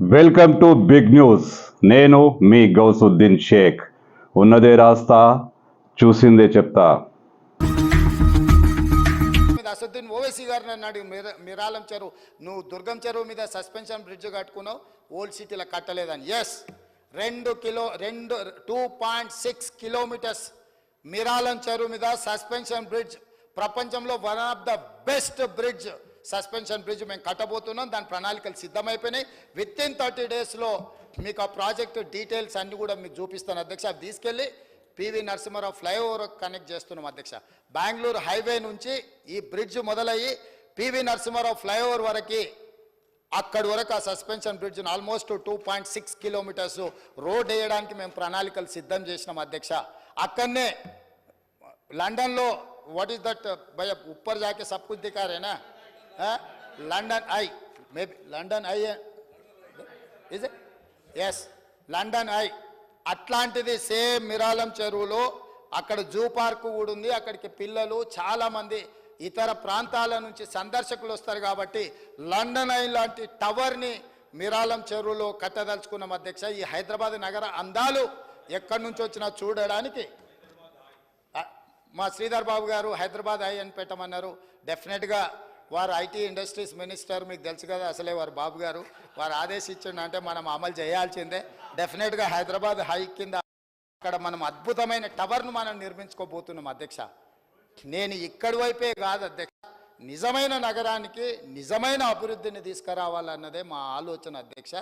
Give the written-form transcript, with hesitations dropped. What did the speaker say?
Welcome to big news. నేను మీ గౌసుద్దీన్ షేక్. ఉన్నదే రాస్తా, చూసిందే చెప్తా. అసదుద్దీన్ ఓవైసీ గారిని అన్నాడు, మిరాలం చెరువు నువ్వు దుర్గం చెరువు మీద సస్పెన్షన్ బ్రిడ్జ్ కట్టుకున్నావు, ఓల్డ్ సిటీలో కట్టలేదని. ఎస్, 2.6 కిలోమీటర్స్ మిరాలం చెరువు మీద సస్పెన్షన్ బ్రిడ్జ్, ప్రపంచంలో one of the best bridge, suspension bridge మేము కట్టబోతున్నాం. దాని ప్రణాళికలు సిద్ధమైపోయినాయి. విత్ ఇన్ 30 డేస్లో మీకు ఆ ప్రాజెక్టు డీటెయిల్స్ అన్నీ కూడా మీకు చూపిస్తాను అధ్యక్ష. అవి తీసుకెళ్ళి పివి నరసింహారావు ఫ్లైఓవర్ కనెక్ట్ చేస్తున్నాం అధ్యక్ష. బెంగళూరు హైవే నుంచి ఈ బ్రిడ్జ్ మొదలయ్యి పివి నరసింహారావు ఫ్లైఓవర్ వరకు, అక్కడి వరకు ఆ సస్పెన్షన్ బ్రిడ్జ్ను ఆల్మోస్ట్ 2.6 కిలోమీటర్స్ రోడ్ వేయడానికి మేము ప్రణాళికలు సిద్ధం చేసినాం అధ్యక్ష. అక్కడనే లండన్లో వాట్ ఈస్ దట్ భయ ఉప్పర్ జాకే సబ్ కుछ दिखा रहे ना, London Eye, maybe London Eye is it, yes London Eye, అట్లాంటిది సేమ్ మిరాలం చెరువులో అక్కడ జూ పార్కు కూడా ఉంది. అక్కడికి పిల్లలు చాలామంది ఇతర ప్రాంతాల నుంచి సందర్శకులు వస్తారు కాబట్టి లండన్ ఐ లాంటి టవర్ని మిరాలం చెరువులో కట్టదలుచుకున్నాం అధ్యక్ష. ఈ హైదరాబాద్ నగర అందాలు ఎక్కడి నుంచి వచ్చినా చూడడానికి మా శ్రీధర్ బాబు గారు హైదరాబాద్ ఐ అని పెట్టమన్నారు. డెఫినెట్గా వారు ఐటీ ఇండస్ట్రీస్ మినిస్టర్, మీకు తెలుసు కదా, అసలే వారు బాబు గారు వారు ఆదేశించండి అంటే మనం అమలు చేయాల్సిందే. డెఫినెట్గా హైదరాబాద్ హై కింద అక్కడ మనం అద్భుతమైన టవర్ను మనం నిర్మించుకోబోతున్నాం అధ్యక్ష. నేను ఇక్కడి వైపే కాదు అధ్యక్ష, నిజమైన నగరానికి నిజమైన అభివృద్ధిని తీసుకురావాలన్నదే మా ఆలోచన అధ్యక్ష.